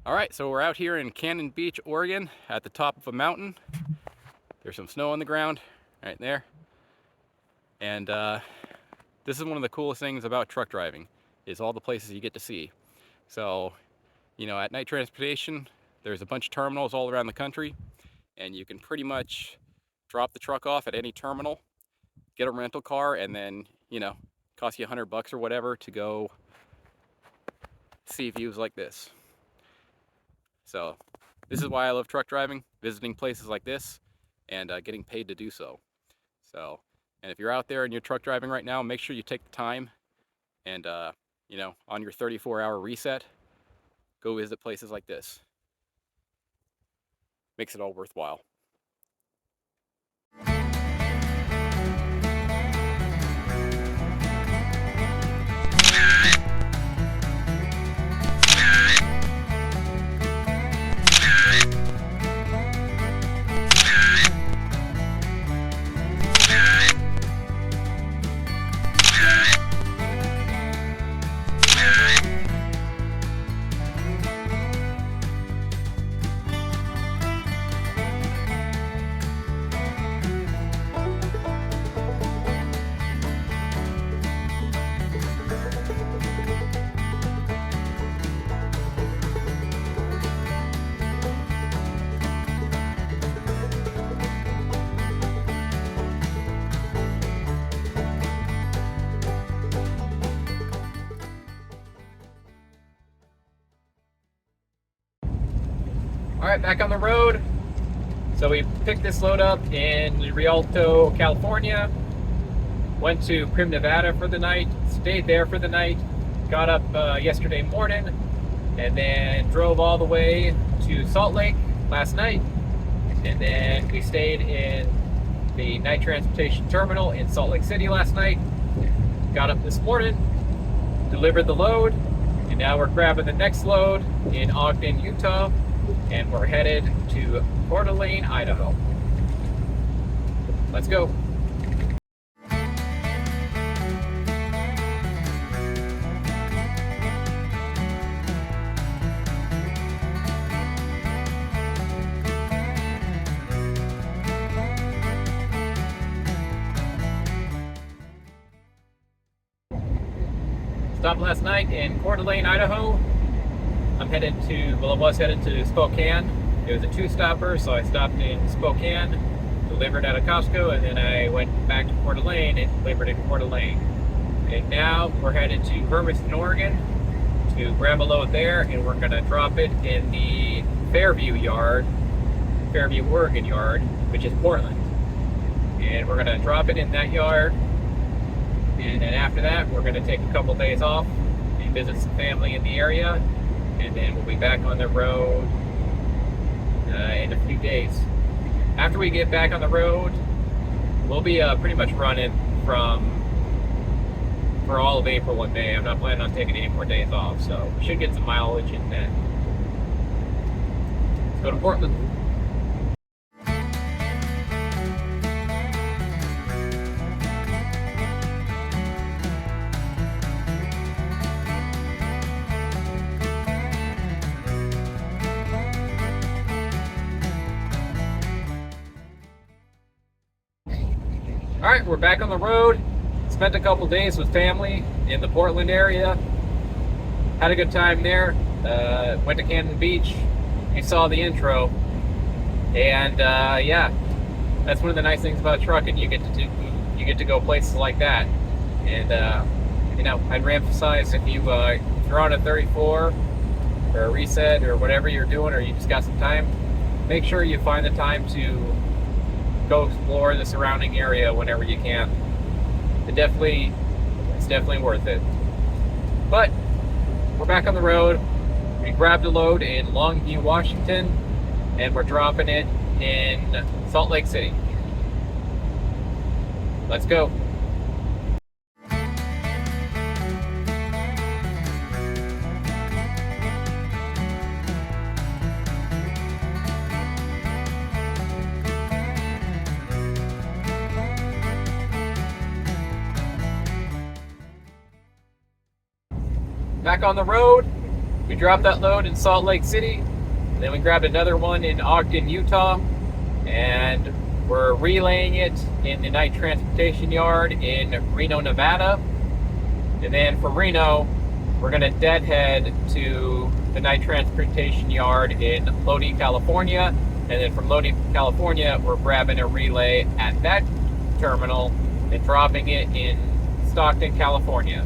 All right, so we're out here in Cannon Beach, Oregon, at the top of a mountain. There's some snow on the ground right there. And this is one of the coolest things about truck driving, is all the places you get to see. So, at night transportation, there's a bunch of terminals all around the country, and you can pretty much drop the truck off at any terminal, get a rental car, and then, cost you $100 or whatever to go see views like this. So this is why I love truck driving, visiting places like this, and getting paid to do so. And if you're out there and you're truck driving right now, make sure you take the time and, on your 34-hour reset, go visit places like this. Makes it all worthwhile. All right, back on the road. So we picked this load up in Rialto, California. Went to Primm, Nevada for the night. Stayed there for the night. Got up yesterday morning, and then drove all the way to Salt Lake last night. And then we stayed in the night transportation terminal in Salt Lake City last night. Got up this morning, delivered the load, and now we're grabbing the next load in Ogden, Utah. And we're headed to Coeur d'Alene, Idaho. Let's go. Stopped last night in Coeur d'Alene, Idaho. I was headed to Spokane. It was a two-stopper, so I stopped in Spokane, delivered at a Costco, and then I went back to Coeur d'Alene and delivered in Coeur d'Alene. And now we're headed to Hermiston, Oregon to grab a load there, and we're going to drop it in the Fairview, Oregon yard, which is Portland. And we're going to drop it in that yard, and then after that, we're going to take a couple days off and visit some family in the area. And then we'll be back on the road in a few days. After we get back on the road, we'll be pretty much running for all of April and May. I'm not planning on taking any more days off, so we should get some mileage in that. Let's go to Portland. All right, we're back on the road. Spent a couple days with family in the Portland area. Had a good time there. Went to Cannon Beach. You saw the intro. And yeah, that's one of the nice things about trucking. You get to go places like that. And I'd reemphasize if you're on a 34 or a reset or whatever you're doing, or you just got some time, make sure you find the time to go explore the surrounding area whenever you can. It's definitely worth it. But we're back on the road. We grabbed a load in Longview, Washington, and we're dropping it in Salt Lake City. Let's go. Back on the road. We dropped that load in Salt Lake City, then we grabbed another one in Ogden, Utah, and we're relaying it in the night transportation yard in Reno, Nevada. And then from Reno, we're going to deadhead to the night transportation yard in Lodi, California. And then from Lodi, California, we're grabbing a relay at that terminal and dropping it in Stockton, California.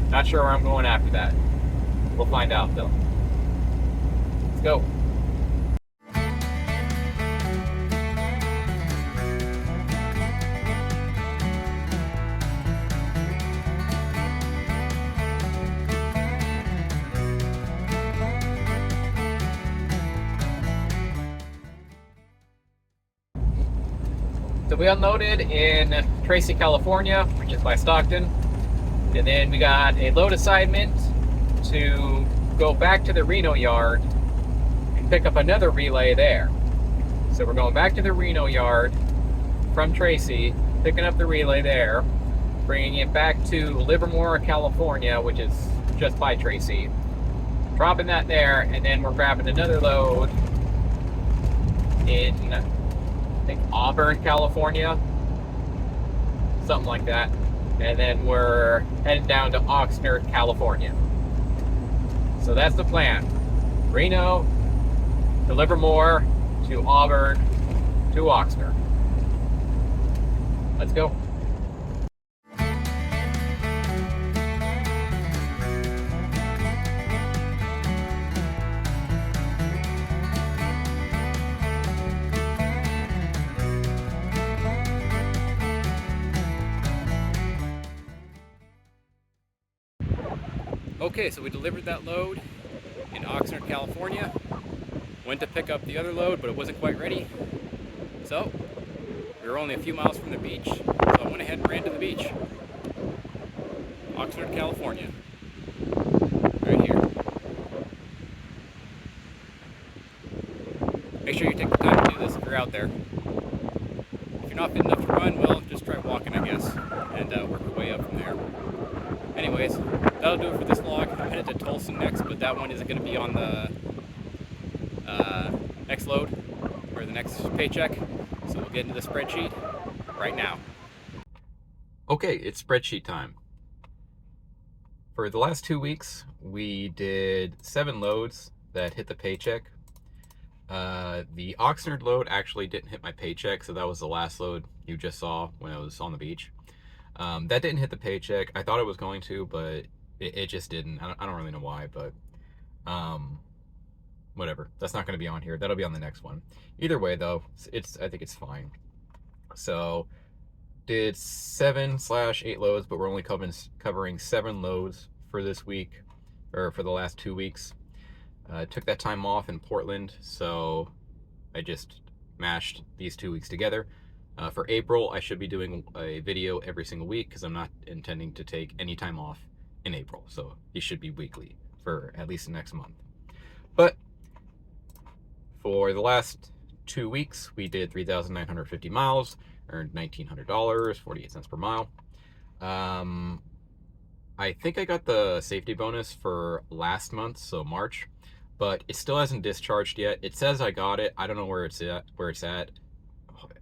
Not sure where I'm going after that. We'll find out though. Let's go. So we unloaded in Tracy, California, which is by Stockton. And then we got a load assignment to go back to the Reno yard and pick up another relay there. So we're going back to the Reno yard from Tracy, picking up the relay there, bringing it back to Livermore, California, which is just by Tracy, dropping that there, and then we're grabbing another load in, I think, Auburn, California, something like that. And then we're heading down to Oxnard, California. So that's the plan. Reno to Livermore to Auburn to Oxnard. Let's go. Okay, so we delivered that load in Oxnard, California. Went to pick up the other load, but it wasn't quite ready. So we were only a few miles from the beach, so I went ahead and ran to the beach. Oxnard, California. Right here. Make sure you take the time to do this if you're out there. If you're not fit enough to run, well, just try walking, I guess, and work your way up from there. Anyways, that'll do it for this vlog. I'm headed to Tulsa next, but that one isn't going to be on the next load or the next paycheck. So we'll get into the spreadsheet right now. Okay, it's spreadsheet time. For the last 2 weeks, we did 7 loads that hit the paycheck. The Oxnard load actually didn't hit my paycheck, so that was the last load you just saw when I was on the beach. That didn't hit the paycheck. I thought it was going to, but it just didn't. I don't really know why, but whatever. That's not going to be on here. That'll be on the next one. Either way, though, I think it's fine. So did 7/8 loads, but we're only covering 7 loads for this week, or for the last 2 weeks. Took that time off in Portland, so I just mashed these 2 weeks together. For April, I should be doing a video every single week because I'm not intending to take any time off in April. So these should be weekly for at least the next month. But for the last 2 weeks, we did 3,950 miles, earned $1,900, 48 cents per mile. I think I got the safety bonus for last month, so March, but it still hasn't discharged yet. It says I got it. I don't know where it's at.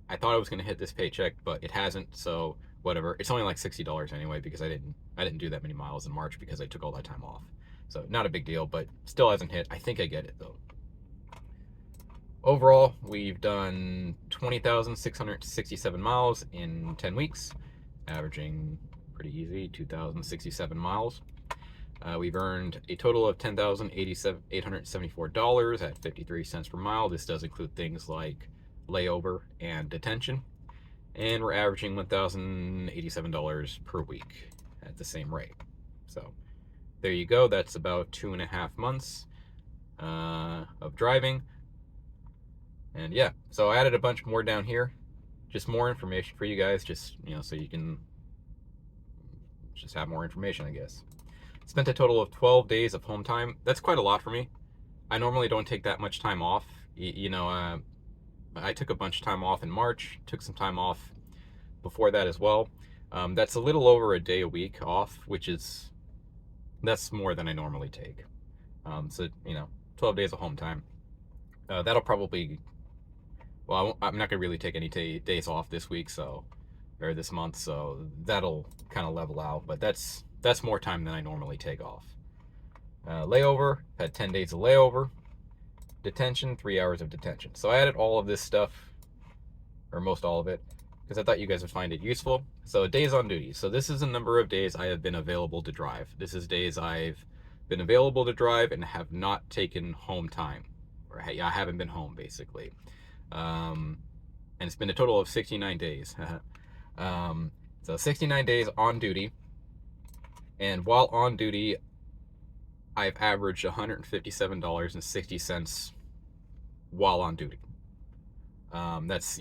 I thought I was going to hit this paycheck, but it hasn't, so whatever. It's only like $60 anyway because I didn't do that many miles in March because I took all that time off. So not a big deal, but still hasn't hit. I think I get it though. Overall, we've done 20,667 miles in 10 weeks, averaging pretty easy, 2,067 miles. We've earned a total of $10,874 at 53 cents per mile. This does include things like layover and detention. And we're averaging $1,087 per week at the same rate. So there you go. That's about 2.5 months of driving. And yeah, so I added a bunch more down here. Just more information for you guys, just, so you can just have more information, I guess. Spent a total of 12 days of home time. That's quite a lot for me. I normally don't take that much time off. I took a bunch of time off in March, took some time off before that as well. That's a little over a day a week off, that's more than I normally take. So 12 days of home time. That'll probably, well, I'm not gonna really take any days off this week, or this month, so that'll kind of level out. But that's more time than I normally take off. Layover, had 10 days of layover. Detention, 3 hours of detention. So I added all of this stuff, or most all of it, because I thought you guys would find it useful. So days on duty. So this is a number of days I have been available to drive. This is days I've been available to drive and have not taken home time, or I haven't been home basically. And it's been a total of 69 days. So 69 days on duty, and while on duty, I've averaged $157.60 while on duty. That's,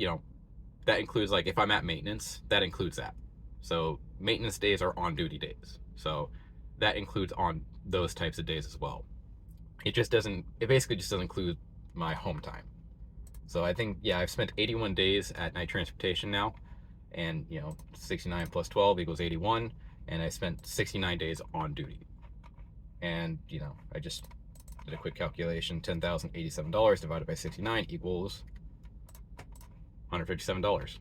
that includes, like, if I'm at maintenance, that includes that. So maintenance days are on duty days. So that includes on those types of days as well. It basically just doesn't include my home time. So I think, I've spent 81 days at night transportation now, and 69 plus 12 equals 81, and I spent 69 days on duty. And I just did a quick calculation. $10,087 divided by 69 equals $157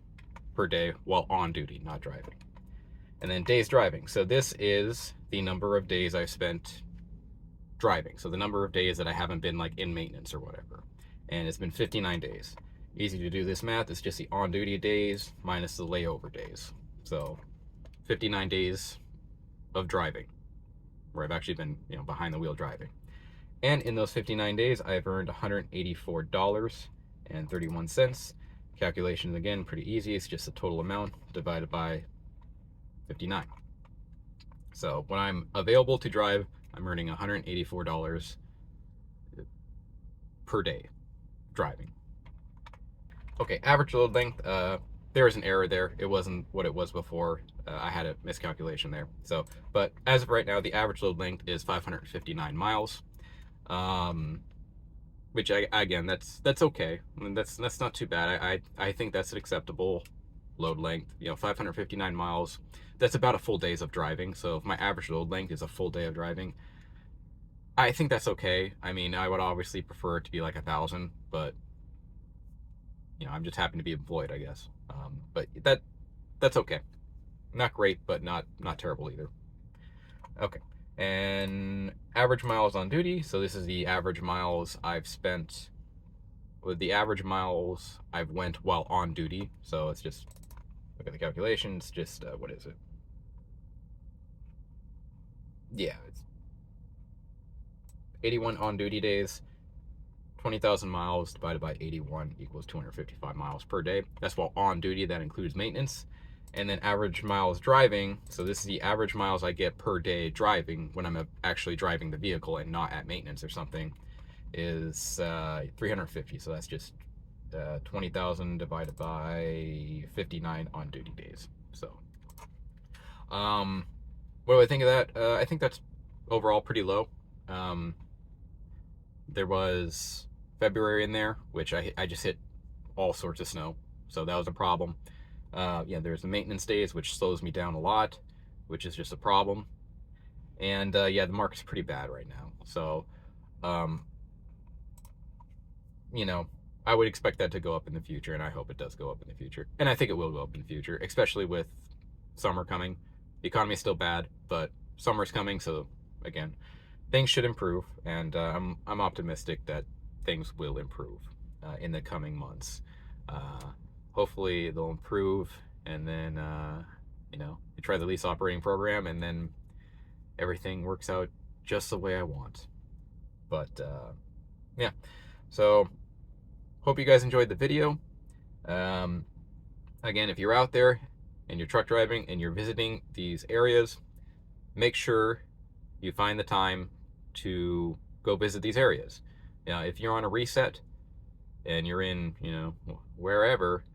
per day while on duty, not driving. And then days driving. So this is the number of days I've spent driving. So the number of days that I haven't been, like, in maintenance or whatever. And it's been 59 days. Easy to do this math. It's just the on duty days minus the layover days. So 59 days of driving where I've actually been, behind the wheel driving. And in those 59 days, I've earned $184.31. Calculations, again, pretty easy. It's just the total amount divided by 59. So when I'm available to drive, I'm earning $184 per day driving. Okay, average load length. There was an error there. It wasn't what it was before. I had a miscalculation there. So, but as of right now, the average load length is 559 miles. Which again, that's okay. I mean, that's not too bad. I think that's an acceptable load length. 559 miles. That's about a full day's of driving. So if my average load length is a full day of driving, I think that's okay. I mean, I would obviously prefer it to be like 1,000, but I'm just happy to be employed, I guess. But that's okay. Not great, but not terrible either. Okay. And average miles on duty. So this is the average miles I've spent, with the average miles I've went while on duty. So it's just, look at the calculations, just, what is it? Yeah, it's 81 on duty days. 20,000 miles divided by 81 equals 255 miles per day. That's while on duty. That includes maintenance. And then average miles driving. So this is the average miles I get per day driving when I'm actually driving the vehicle and not at maintenance or something, is 350. So that's just 20,000 divided by 59 on duty days. So what do I think of that? I think that's overall pretty low. There was February in there, which I just hit all sorts of snow, so that was a problem. There's the maintenance days, which slows me down a lot, which is just a problem. And the market's pretty bad right now, so I would expect that to go up in the future, and I hope it does go up in the future, and I think it will go up in the future, especially with summer coming. The economy is still bad, but summer's coming, so again, things should improve, and I'm optimistic that things will improve in the coming months. Hopefully they'll improve, and then you try the lease operating program, and then everything works out just the way I want. But so hope you guys enjoyed the video. Again, if you're out there and you're truck driving and you're visiting these areas, make sure you find the time to go visit these areas. If you're on a reset and you're in, wherever,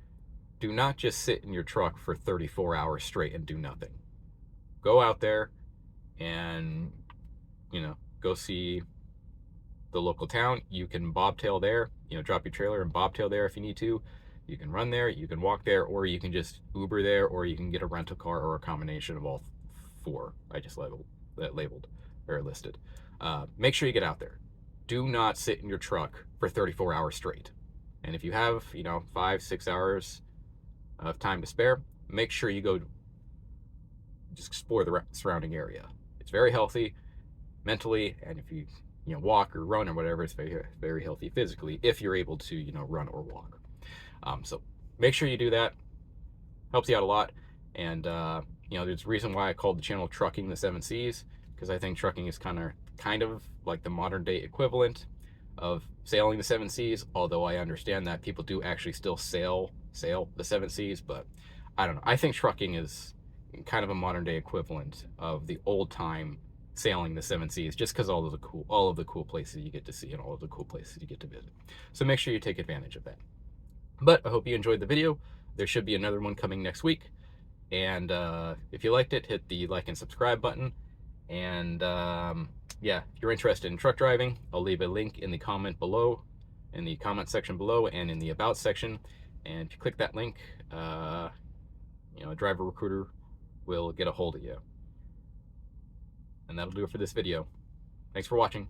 do not just sit in your truck for 34 hours straight and do nothing. Go out there and, go see the local town. You can bobtail there, drop your trailer and bobtail there if you need to. You can run there, you can walk there, or you can just Uber there, or you can get a rental car, or a combination of all four I just labeled or listed. make sure you get out there. Do not sit in your truck for 34 hours straight. And if you have, 5-6 hours of time to spare, make sure you go just explore the surrounding area. It's very healthy mentally, and if you walk or run or whatever, it's very, very healthy physically if you're able to run or walk. So make sure you do that. Helps you out a lot. And there's a reason why I called the channel Trucking the Seven Seas, because I think trucking is kind of like the modern day equivalent of sailing the seven seas, although I understand that people do actually still sail the seven seas. But I don't know, I think trucking is kind of a modern day equivalent of the old time sailing the seven seas, just because all of the cool places you get to see and all of the cool places you get to visit. So make sure you take advantage of that. But I hope you enjoyed the video. There should be another one coming next week, and if you liked it, hit the like and subscribe button. And yeah, if you're interested in truck driving, I'll leave a link in the comment section below, and in the about section. And if you click that link, a driver recruiter will get a hold of you. And that'll do it for this video. Thanks for watching.